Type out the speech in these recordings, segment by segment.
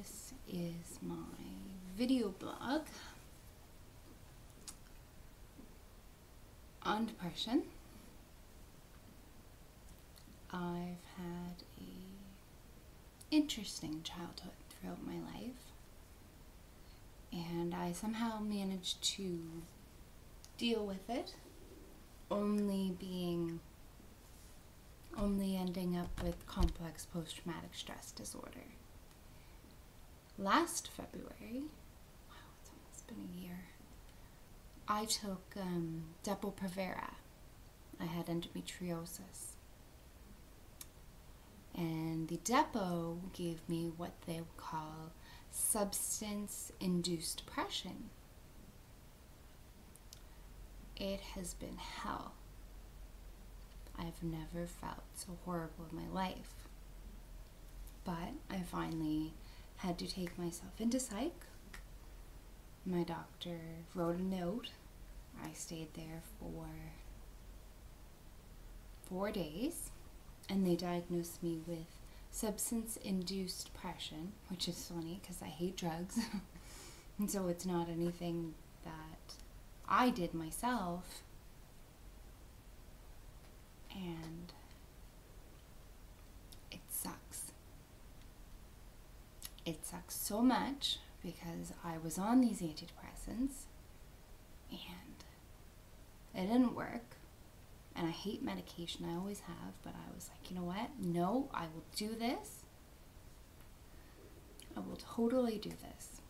This is my video blog on depression. I've had a interesting childhood throughout my life, and I somehow managed to deal with it, only ending up with complex post-traumatic stress disorder. Last February, wow, it's almost been a year, I took Depo-Provera. I had endometriosis. And the Depo gave me what they would call substance-induced depression. It has been hell. I've never felt so horrible in my life. But I finally had to take myself into psych. My doctor wrote a note. I stayed there for 4 days, and they diagnosed me with substance-induced depression, which is funny because I hate drugs. And so it's not anything that I did myself. And it sucks. It sucks so much because I was on these antidepressants and it didn't work. And I hate medication, I always have, but I was like, you know what? No, I will do this. I will totally do this.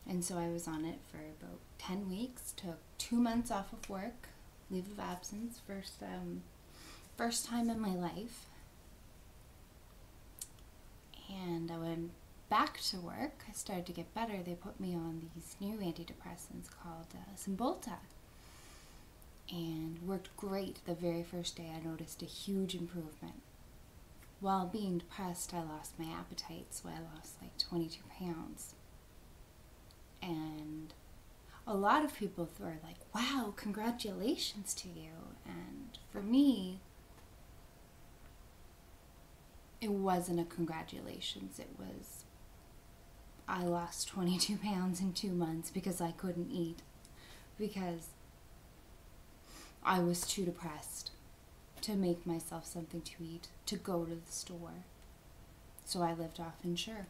And so I was on it for about 10 weeks, took 2 months off of work, leave of absence, first time in my life. And I went back to work. I started to get better. They put me on these new antidepressants called Cymbalta. And worked great. The very first day I noticed a huge improvement. While being depressed, I lost my appetite, so I lost like 22 pounds. And a lot of people were like, wow, congratulations to you. And for me, it wasn't a congratulations. It was, I lost 22 pounds in 2 months because I couldn't eat. Because I was too depressed to make myself something to eat, to go to the store. So I lived off Ensure.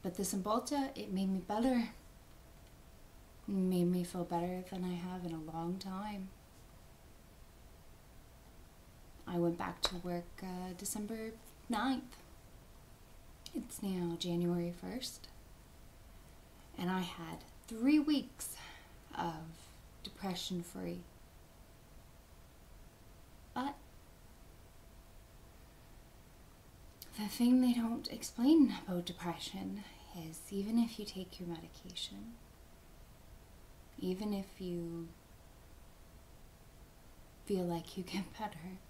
But the Cymbalta, it made me better. It made me feel better than I have in a long time. I went back to work December 9th. It's now January 1st. And I had 3 weeks of depression-free. But the thing they don't explain about depression is even if you take your medication, even if you feel like you get better,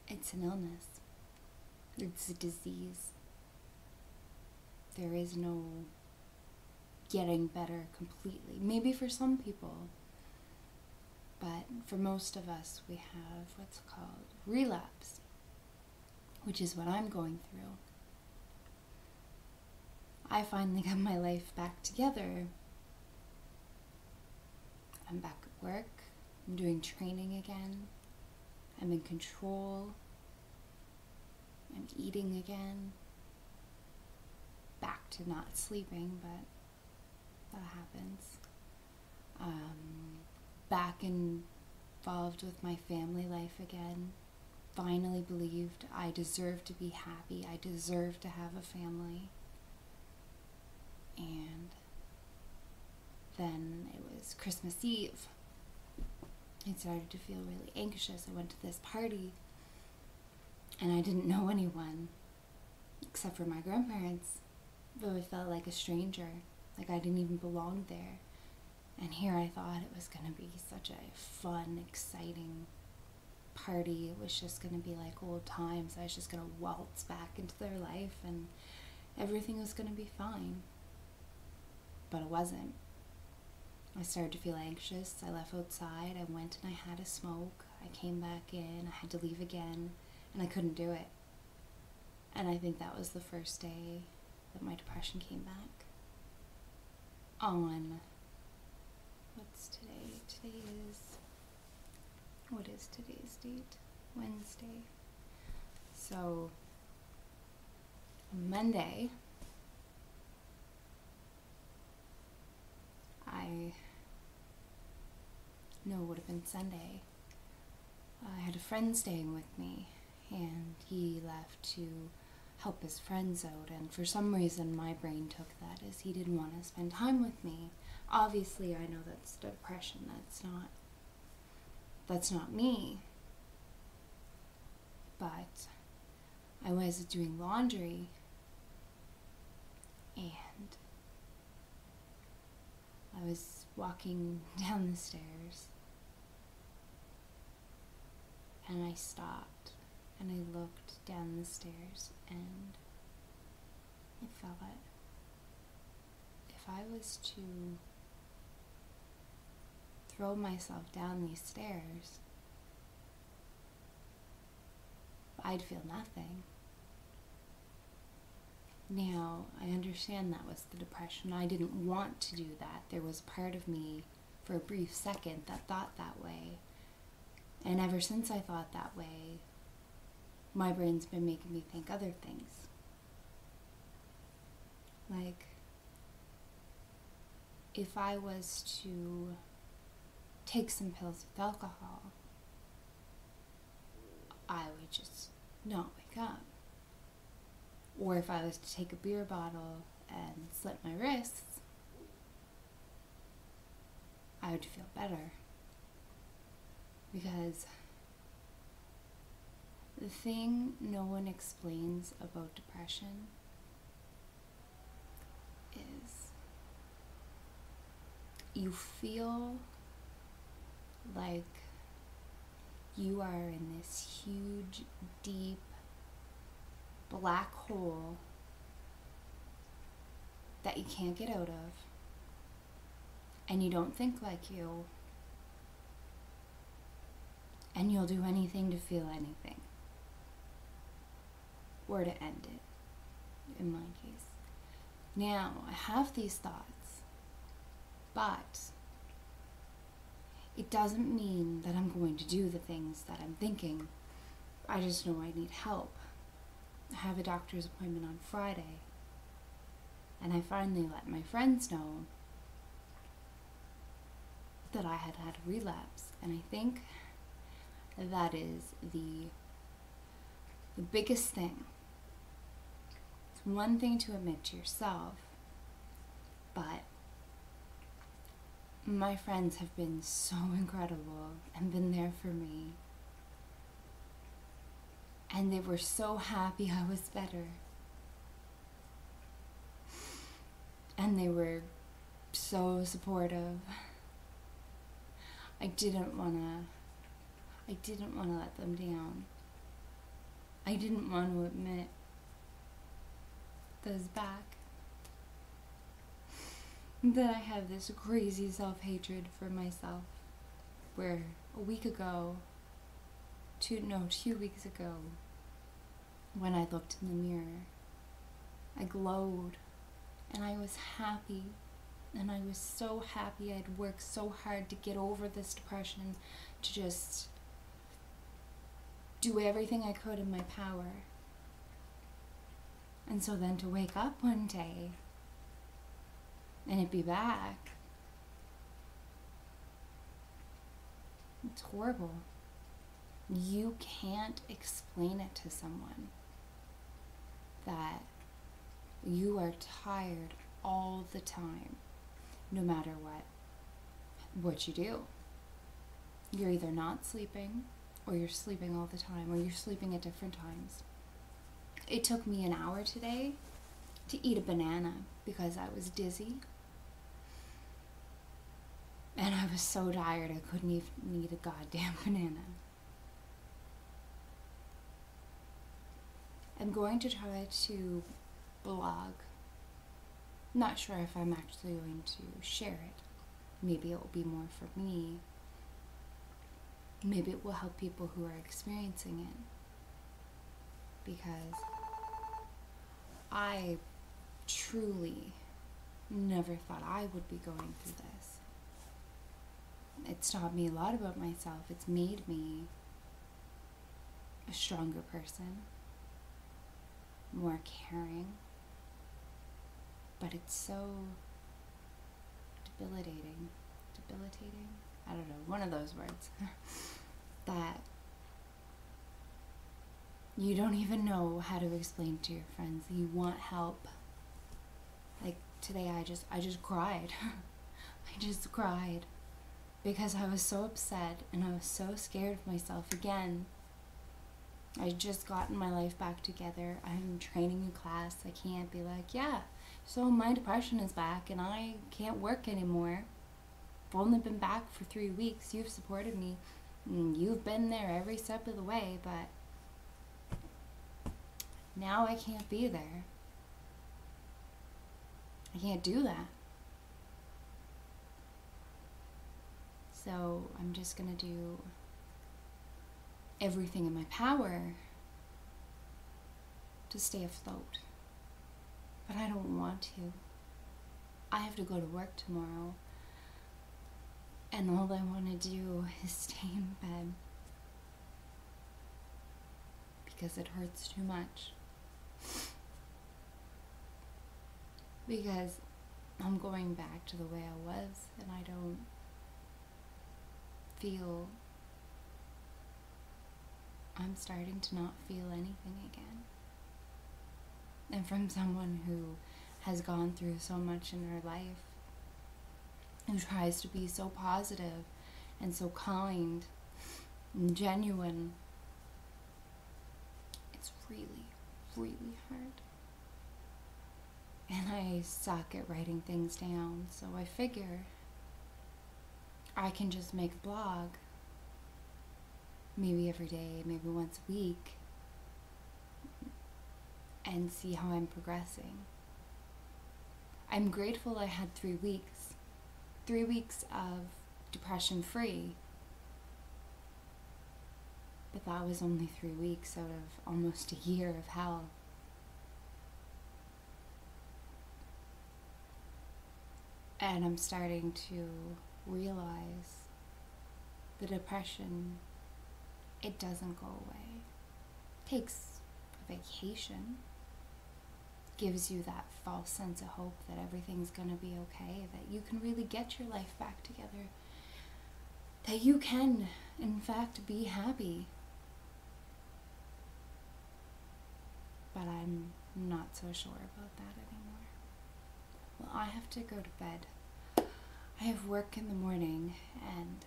it's an illness. It's a disease. There is no getting better completely. Maybe for some people, but for most of us we have what's called relapse, which is what I'm going through. I finally got my life back together. I'm back at work. I'm doing training again. I'm in control. I'm eating again. Back to not sleeping, but that happens. Back involved with my family life again. Finally believed I deserve to be happy. I deserve to have a family. And then it was Christmas Eve. I started to feel really anxious. I went to this party and I didn't know anyone except for my grandparents, but I felt like a stranger, like I didn't even belong there. And here I thought it was going to be such a fun, exciting party. It was just going to be like old times. I was just going to waltz back into their life and everything was going to be fine. But it wasn't. I started to feel anxious. I left outside. I went and I had a smoke. I came back in. I had to leave again. And I couldn't do it. And I think that was the first day that my depression came back. On, what's today? What is today's date? Wednesday. So, on Monday, it would have been Sunday. I had a friend staying with me, and he left to help his friends out, and for some reason my brain took that as he didn't want to spend time with me. Obviously, I know that's depression. That's not me. But I was doing laundry, and I was walking down the stairs, and I stopped, and I looked down the stairs, and I thought, if I was to throw myself down these stairs, I'd feel nothing. Now, I understand that was the depression. I didn't want to do that. There was part of me, for a brief second, that thought that way. And ever since I thought that way, my brain's been making me think other things. Like, if I was to take some pills with alcohol, I would just not wake up. Or if I was to take a beer bottle and slit my wrists, I would feel better. Because the thing no one explains about depression is you feel like you are in this huge, deep, black hole that you can't get out of, and you don't think like you, and you'll do anything to feel anything, or to end it, in my case. Now, I have these thoughts, but it doesn't mean that I'm going to do the things that I'm thinking. I just know I need help. I have a doctor's appointment on Friday, and I finally let my friends know that I had had a relapse, and I think that is the biggest thing. It's one thing to admit to yourself, but my friends have been so incredible and been there for me. And they were so happy I was better. And they were so supportive. I didn't want to let them down. I didn't want to admit that I was back. That I have this crazy self-hatred for myself, where a week ago, 2 weeks ago, when I looked in the mirror, I glowed, and I was happy, and I was so happy. I'd worked so hard to get over this depression, to just do everything I could in my power. And so then to wake up one day, and it be back, it's horrible. You can't explain it to someone that you are tired all the time, no matter what you do. You're either not sleeping, or you're sleeping all the time, or you're sleeping at different times. It took me an hour today to eat a banana because I was dizzy. And I was so tired I couldn't even eat a goddamn banana. I'm going to try to blog. Not sure if I'm actually going to share it. Maybe it will be more for me. Maybe it will help people who are experiencing it. Because I truly never thought I would be going through this. It's taught me a lot about myself. It's made me a stronger person, more caring, but it's so debilitating, I don't know, one of those words, that you don't even know how to explain to your friends that you want help. Like today I just cried. I just cried because I was so upset and I was so scared of myself again. I just gotten my life back together. I'm training a class. I can't be like, yeah, so my depression is back and I can't work anymore. I've only been back for 3 weeks. You've supported me. You've been there every step of the way, but now I can't be there. I can't do that. So I'm just gonna do everything in my power to stay afloat. But I don't want to. I have to go to work tomorrow. And all I want to do is stay in bed. Because it hurts too much. Because I'm going back to the way I was, and I don't feel, I'm starting to not feel anything again. And from someone who has gone through so much in her life, who tries to be so positive and so kind and genuine, it's really, really hard. And I suck at writing things down, so I figure I can just make a blog, maybe every day, maybe once a week, and see how I'm progressing. I'm grateful I had 3 weeks. 3 weeks of depression-free. But that was only 3 weeks out of almost a year of hell. And I'm starting to realize the depression, it doesn't go away. It takes a vacation. Gives you that false sense of hope that everything's gonna be okay, that you can really get your life back together, that you can, in fact, be happy. But I'm not so sure about that anymore. Well, I have to go to bed. I have work in the morning, and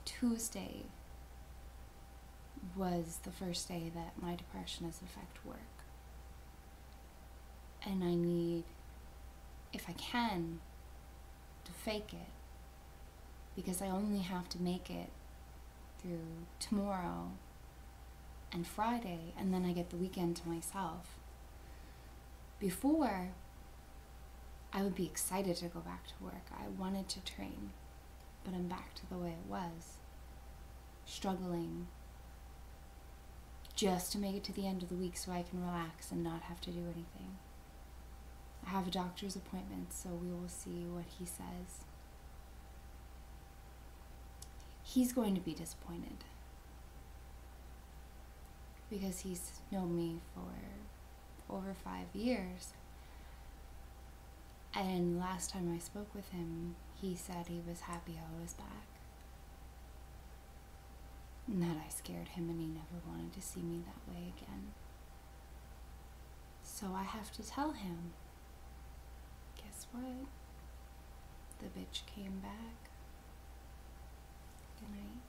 Tuesday was the first day that my depression has affected work. And I need, if I can, to fake it. Because I only have to make it through tomorrow and Friday, and then I get the weekend to myself. Before, I would be excited to go back to work. I wanted to train, but I'm back to the way it was. Struggling just to make it to the end of the week so I can relax and not have to do anything. I have a doctor's appointment, so we will see what he says. He's going to be disappointed because he's known me for over 5 years. And last time I spoke with him, he said he was happy I was back. And that I scared him and he never wanted to see me that way again. So I have to tell him, guess what? The bitch came back. Good night.